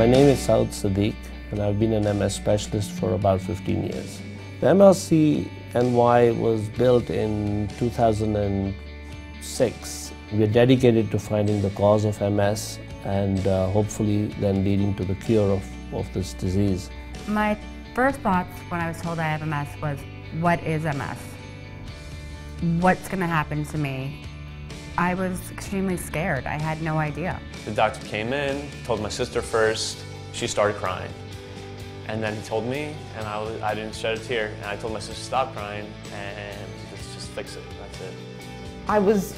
My name is Saud Sadiq, and I've been an MS specialist for about 15 years. The MSRCNY was built in 2006. We are dedicated to finding the cause of MS and hopefully then leading to the cure of this disease. My first thoughts when I was told I have MS was, what is MS? What's going to happen to me? I was extremely scared. I had no idea. The doctor came in, told my sister first. She started crying. And then he told me, and I didn't shed a tear. And I told my sister to stop crying, and let's just fix it. That's it. I was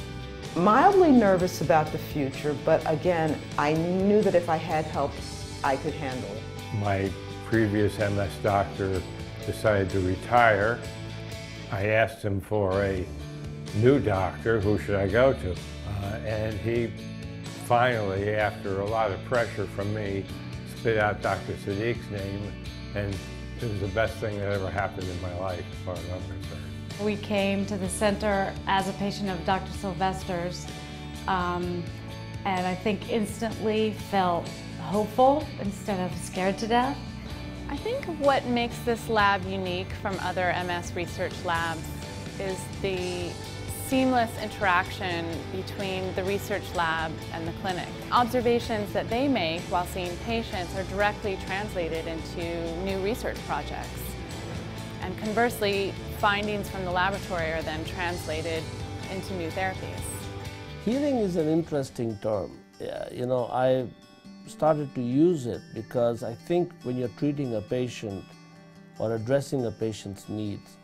mildly nervous about the future, but again, I knew that if I had help, I could handle it. My previous MS doctor decided to retire. I asked him for a new doctor, who should I go to? And he finally, after a lot of pressure from me, spit out Dr. Sadiq's name, and it was the best thing that ever happened in my life, as far as I'm concerned. We came to the center as a patient of Dr. Sylvester's, and I think instantly felt hopeful instead of scared to death. I think what makes this lab unique from other MS research labs is the seamless interaction between the research lab and the clinic. Observations that they make while seeing patients are directly translated into new research projects. And conversely, findings from the laboratory are then translated into new therapies. Healing is an interesting term. You know, I started to use it because I think when you're treating a patient or addressing a patient's needs,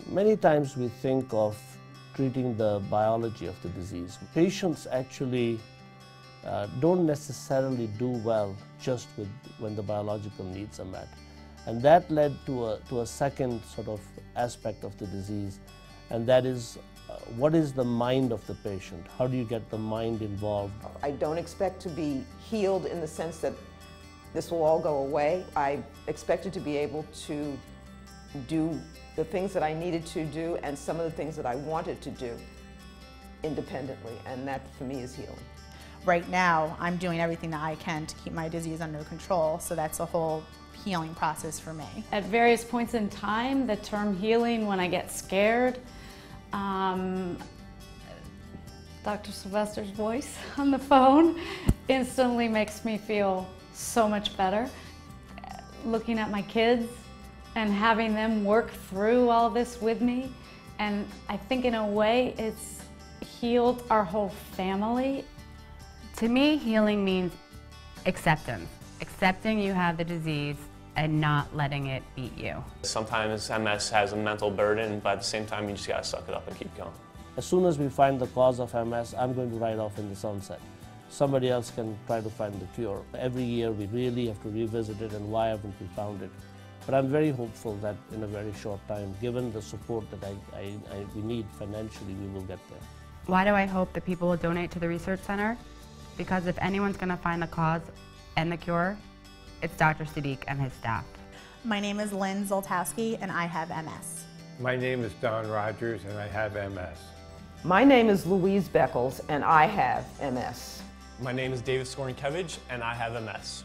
many times we think of treating the biology of the disease. Patients actually don't necessarily do well just when the biological needs are met. And that led to a second sort of aspect of the disease, and that is what is the mind of the patient? How do you get the mind involved? I don't expect to be healed in the sense that this will all go away. I expected to be able to do the things that I needed to do and some of the things that I wanted to do independently, and that for me is healing. Right now, I'm doing everything that I can to keep my disease under control, so that's a whole healing process for me. At various points in time, the term healing, when I get scared, Dr. Sylvester's voice on the phone instantly makes me feel so much better. Looking at my kids and having them work through all this with me, and I think in a way it's healed our whole family. To me, healing means acceptance. Accepting you have the disease and not letting it beat you. Sometimes MS has a mental burden, but at the same time, you just gotta suck it up and keep going. As soon as we find the cause of MS, I'm going to ride off in the sunset. Somebody else can try to find the cure. Every year we really have to revisit it, and why haven't we found it? But I'm very hopeful that in a very short time, given the support that we need financially, we will get there. Why do I hope that people will donate to the research center? Because if anyone's going to find the cause and the cure, it's Dr. Sadiq and his staff. My name is Lynn Zoltowski, and I have MS. My name is Don Rogers, and I have MS. My name is Louise Beckles, and I have MS. My name is David Skorniewicz, and I have MS.